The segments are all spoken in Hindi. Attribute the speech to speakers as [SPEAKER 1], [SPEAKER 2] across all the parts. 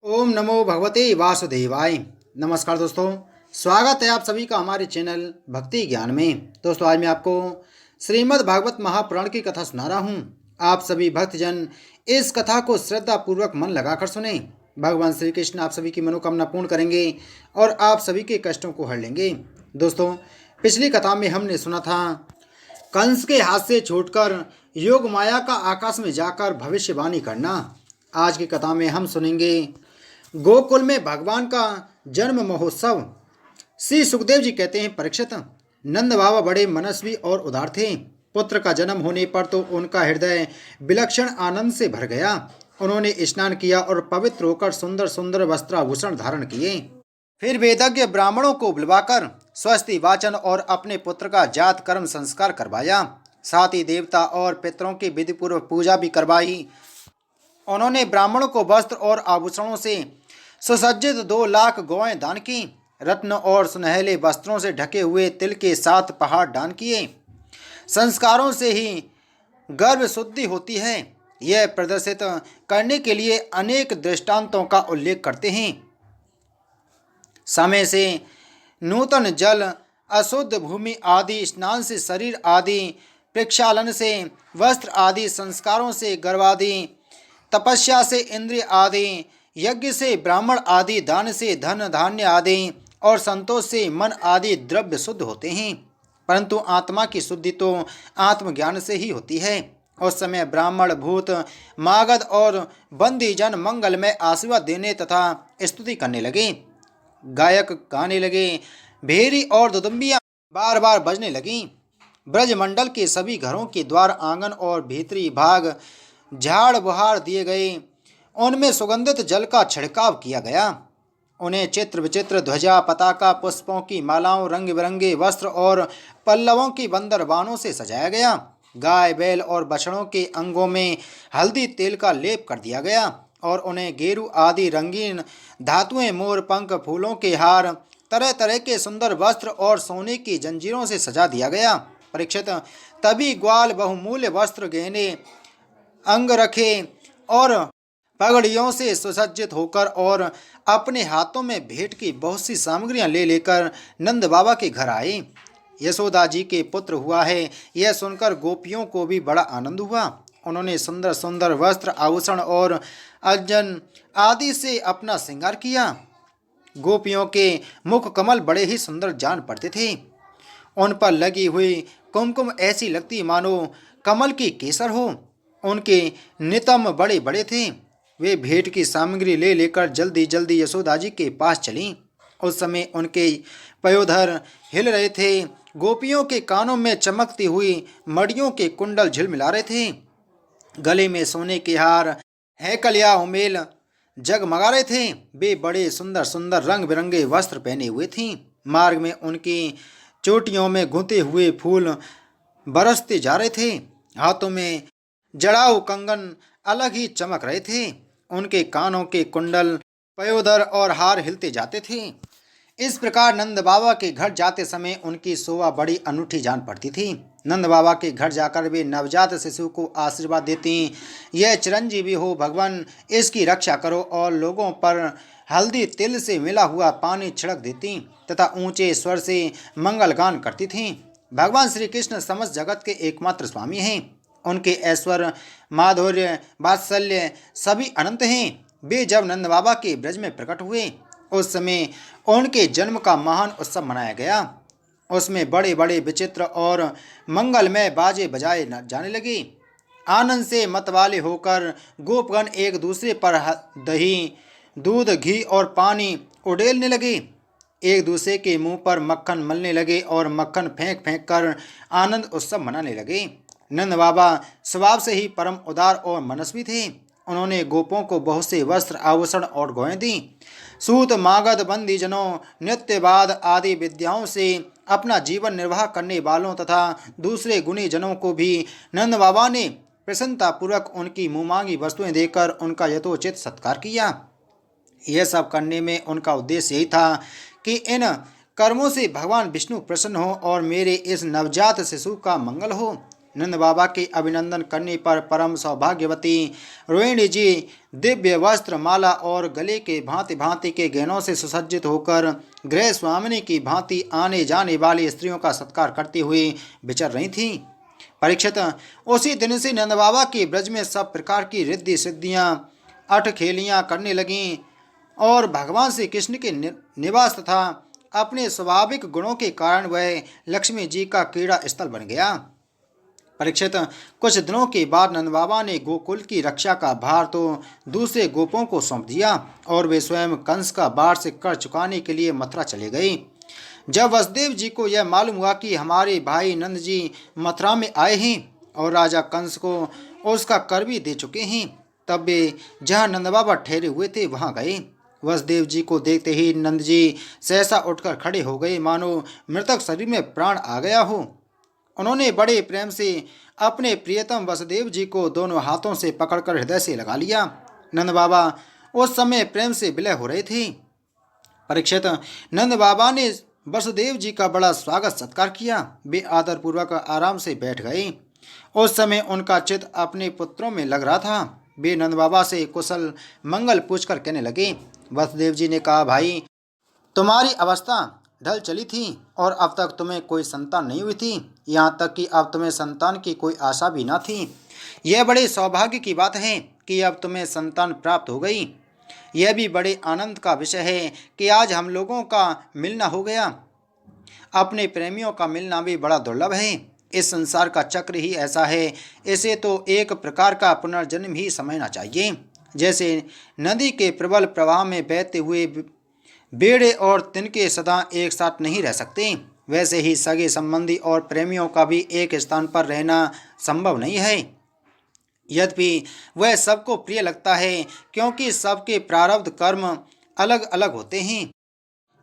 [SPEAKER 1] ओम नमो भगवते वासुदेवाय। नमस्कार दोस्तों, स्वागत है आप सभी का हमारे चैनल भक्ति ज्ञान में। दोस्तों, आज मैं आपको श्रीमद् भागवत महापुराण की कथा सुना रहा हूँ। आप सभी भक्तजन इस कथा को श्रद्धा पूर्वक मन लगाकर सुने। भगवान श्री कृष्ण आप सभी की मनोकामना पूर्ण करेंगे और आप सभी के कष्टों को हर लेंगे। दोस्तों, पिछली कथा में हमने सुना था कंस के हाथ से छूटकर योग माया का आकाश में जाकर भविष्यवाणी करना। आज की कथा में हम सुनेंगे गोकुल में भगवान का जन्म महोत्सव। श्री सुखदेव जी कहते हैं, परीक्षित, नंद बाबा बड़े मनस्वी और उदार थे। पुत्र का जन्म होने पर तो उनका हृदय विलक्षण आनंद से भर गया। उन्होंने स्नान किया और पवित्र होकर सुंदर सुंदर वस्त्राभूषण धारण किए। फिर वेदज्ञ ब्राह्मणों को बुलवाकर स्वस्ति वाचन और अपने पुत्र का जात कर्म संस्कार करवाया। साथ ही देवता और पितरों की विधिपूर्वक पूजा भी करवाई। उन्होंने ब्राह्मणों को वस्त्र और आभूषणों से सुसज्जित 2 लाख गौएं दान की। रत्न और सुनहले वस्त्रों से ढके हुए तिल के 7 पहाड़ दान किए। संस्कारों से ही गर्भ शुद्धि होती है, यह प्रदर्शित करने के लिए अनेक दृष्टांतों का उल्लेख करते हैं। समय से नूतन जल, अशुद्ध भूमि आदि, स्नान से शरीर आदि, प्रक्षालन से वस्त्र आदि, संस्कारों से गर्भादि, तपस्या से इंद्रिय आदि, यज्ञ से ब्राह्मण आदि, दान से धन धान्य आदि और संतोष से मन आदि द्रव्य शुद्ध होते हैं। परंतु आत्मा की शुद्धि तो आत्मज्ञान से ही होती है। उस समय ब्राह्मण, भूत, मागध और बंदी जन मंगलमय आशीर्वाद देने तथा स्तुति करने लगे। गायक गाने लगे, भेरी और दुदुम्बियाँ बार बार बजने लगीं। ब्रजमंडल के सभी घरों के द्वार, आंगन और भीतरी भाग झाड़ बुहार दिए गए। उनमें सुगंधित जल का छिड़काव किया गया। उन्हें चित्र विचित्र ध्वजा, पताका, पुष्पों की मालाओं, रंग बिरंगे वस्त्र और पल्लवों की बंदर बानों से सजाया गया। गाय, बैल और बछड़ों के अंगों में हल्दी तेल का लेप कर दिया गया और उन्हें गेरू आदि रंगीन धातुएं, मोर पंख, फूलों के हार, तरह तरह के सुंदर वस्त्र और सोने की जंजीरों से सजा दिया गया। परीक्षित, तभी ग्वाल बहुमूल्य वस्त्र, गहने, अंग रखे और पगड़ियों से सुसज्जित होकर और अपने हाथों में भेंट की बहुत सी सामग्रियां ले लेकर नंद बाबा के घर आए। यशोदा जी के पुत्र हुआ है, यह सुनकर गोपियों को भी बड़ा आनंद हुआ। उन्होंने सुंदर सुंदर वस्त्र, आभूषण और अंजन आदि से अपना श्रृंगार किया। गोपियों के मुख कमल बड़े ही सुंदर जान पड़ते थे। उन पर लगी हुई कुमकुम ऐसी लगती मानो कमल की केसर हो। उनके नितंब बड़े बड़े थे। वे भेंट की सामग्री ले लेकर जल्दी जल्दी यशोदा जी के पास चलीं। उस समय उनके पयोधर हिल रहे थे। गोपियों के कानों में चमकती हुई मड़ियों के कुंडल झिलमिला रहे थे। गले में सोने के हार, हैकलिया उमेल जगमगा रहे थे। वे बड़े सुंदर सुंदर रंग बिरंगे वस्त्र पहने हुए थीं। मार्ग में उनकी चोटियों में गुंथे हुए फूल बरसते जा रहे थे। हाथों में जड़ाऊ कंगन अलग ही चमक रहे थे। उनके कानों के कुंडल, पयोधर और हार हिलते जाते थे। इस प्रकार नंद बाबा के घर जाते समय उनकी शोभा बड़ी अनूठी जान पड़ती थी। नंद बाबा के घर जाकर वे नवजात शिशु को आशीर्वाद देती, यह चिरंजीवी हो भगवान, इसकी रक्षा करो, और लोगों पर हल्दी तिल से मिला हुआ पानी छिड़क देती तथा ऊंचे स्वर से मंगल गान करती थीं। भगवान श्री कृष्ण समस्त जगत के एकमात्र स्वामी हैं। उनके ऐश्वर्य, माधुर्य, वात्सल्य सभी अनंत हैं। वे जब नंद बाबा के ब्रज में प्रकट हुए, उस समय उनके जन्म का महान उत्सव मनाया गया। उसमें बड़े बड़े विचित्र और मंगलमय बाजे बजाए जाने लगे। आनंद से मतवाले होकर गोपगण एक दूसरे पर दही, दूध, घी और पानी उड़ेलने लगे। एक दूसरे के मुंह पर मक्खन मलने लगे और मक्खन फेंक फेंक कर आनंद उत्सव मनाने लगे। नंद बाबा स्वभाव से ही परम उदार और मनस्वी थे। उन्होंने गोपों को बहुत से वस्त्र, आभूषण और गौएं दी। सूत, मागध, बंदीजनों, नृत्यवाद आदि विद्याओं से अपना जीवन निर्वाह करने वालों तथा दूसरे गुणी जनों को भी नंद बाबा ने प्रसन्नतापूर्वक उनकी मुँह वस्तुएं देकर उनका यथोचित सत्कार किया। यह सब करने में उनका उद्देश्य यही था कि इन कर्मों से भगवान विष्णु प्रसन्न हो और मेरे इस नवजात शिशु का मंगल हो। नंद बाबा के अभिनंदन करने पर परम सौभाग्यवती रोहिणी जी दिव्य वस्त्र, माला और गले के भांति भांति के गहनों से सुसज्जित होकर गृह स्वामिनी की भांति आने जाने वाली स्त्रियों का सत्कार करती हुई विचर रही थीं। परीक्षित, उसी दिन से नंद बाबा के ब्रज में सब प्रकार की रिद्धि सिद्धियां, अठखेलियां करने लगीं और भगवान श्री कृष्ण के निवास तथा अपने स्वाभाविक गुणों के कारण वह लक्ष्मी जी का क्रीड़ा स्थल बन गया। परीक्षित, कुछ दिनों के बाद नंद बाबा ने गोकुल की रक्षा का भार तो दूसरे गोपों को सौंप दिया और वे स्वयं कंस का वार्षिक कर चुकाने के लिए मथुरा चले गए। जब वसुदेव जी को यह मालूम हुआ कि हमारे भाई नंद जी मथुरा में आए हैं और राजा कंस को उसका कर भी दे चुके हैं, तब वे जहाँ नंद बाबा ठहरे हुए थे वहाँ गए। वसुदेव जी को देखते ही नंद जी सहसा उठकर खड़े हो गए, मानो मृतक शरीर में प्राण आ गया हो। उन्होंने बड़े प्रेम से अपने प्रियतम वसुदेव जी को दोनों हाथों से पकड़कर हृदय से लगा लिया। नंद बाबा उस समय प्रेम से विलय हो रहे थे। परीक्षित, नंद बाबा ने वसुदेव जी का बड़ा स्वागत सत्कार किया। वे आदरपूर्वक आराम से बैठ गए। उस समय उनका चित्त अपने पुत्रों में लग रहा था। वे नंद बाबा से कुशल मंगल पूछकर कहने लगे। वसुदेव जी ने कहा, भाई, तुम्हारी अवस्था ढल चली थी और अब तक तुम्हें कोई संतान नहीं हुई थी, यहाँ तक कि अब तुम्हें संतान की कोई आशा भी न थी। यह बड़े सौभाग्य की बात है कि अब तुम्हें संतान प्राप्त हो गई। यह भी बड़े आनंद का विषय है कि आज हम लोगों का मिलना हो गया। अपने प्रेमियों का मिलना भी बड़ा दुर्लभ है। इस संसार का चक्र ही ऐसा है, इसे तो एक प्रकार का पुनर्जन्म ही समझना चाहिए। जैसे नदी के प्रबल प्रवाह में बहते हुए बेड़े और तिनके सदा एक साथ नहीं रह सकते, वैसे ही सगे संबंधी और प्रेमियों का भी एक स्थान पर रहना संभव नहीं है। यद्यपि वह सबको प्रिय लगता है, क्योंकि सबके प्रारब्ध कर्म अलग अलग होते हैं।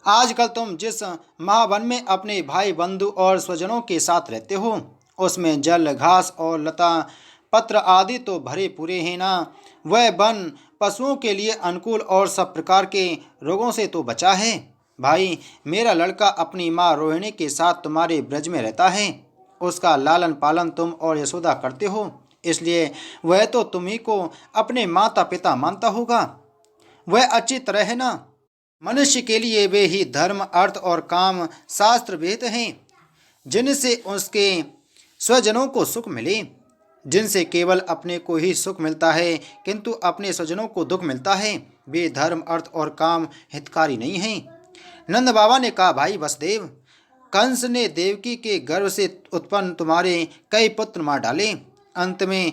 [SPEAKER 1] आजकल तुम जिस महावन में अपने भाई बंधु और स्वजनों के साथ रहते हो, उसमें जल, घास और लता पत्र आदि तो भरे पूरे हैं ना। वह वन पशुओं के लिए अनुकूल और सब प्रकार के रोगों से तो बचा है। भाई, मेरा लड़का अपनी माँ रोहिणी के साथ तुम्हारे ब्रज में रहता है। उसका लालन पालन तुम और यशोदा करते हो, इसलिए वह तो तुम्ही को अपने माता पिता मानता होगा। वह अच्छी तरह है ना। मनुष्य के लिए वे ही धर्म, अर्थ और काम शास्त्र विहित हैं, जिनसे उसके स्वजनों को सुख मिले। जिनसे केवल अपने को ही सुख मिलता है किंतु अपने स्वजनों को दुख मिलता है, वे धर्म, अर्थ और काम हितकारी नहीं हैं। नंद बाबा ने कहा, भाई वसुदेव, कंस ने देवकी के गर्भ से उत्पन्न तुम्हारे कई पुत्र मार डाले। अंत में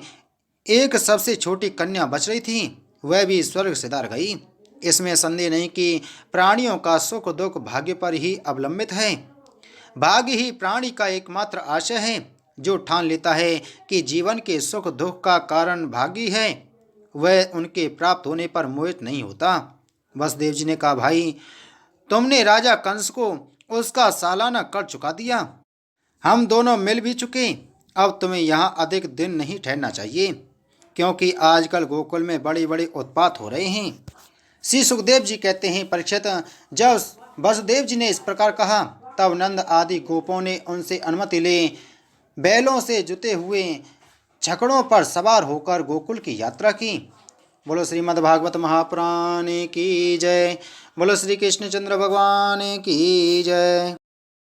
[SPEAKER 1] एक सबसे छोटी कन्या बच रही थी, वह भी स्वर्ग सिधार गई। इसमें संदेह नहीं कि प्राणियों का सुख दुख भाग्य पर ही अवलंबित है। भाग्य ही प्राणी का एकमात्र आशय है। जो ठान लेता है कि जीवन के सुख दुख का कारण भाग्य है, वह उनके प्राप्त होने पर मोहित नहीं होता। वसुदेव जी ने कहा, भाई, तुमने राजा कंस को उसका सालाना कर चुका दिया। हम दोनों मिल भी चुके। अब तुम्हें यहाँ अधिक दिन नहीं ठहरना चाहिए, क्योंकि आजकल गोकुल में बड़े बड़े उत्पात हो रहे हैं। श्री सुखदेव जी कहते हैं, परीक्षित, जब वसुदेव जी ने इस प्रकार कहा, तब नंद आदि गोपों ने उनसे अनुमति ले बैलों से जुते हुए छकड़ों पर सवार होकर गोकुल की यात्रा की। बोलो श्रीमद् भागवत महापुराण की जय। बोलो श्री कृष्णचंद्र भगवान की जय।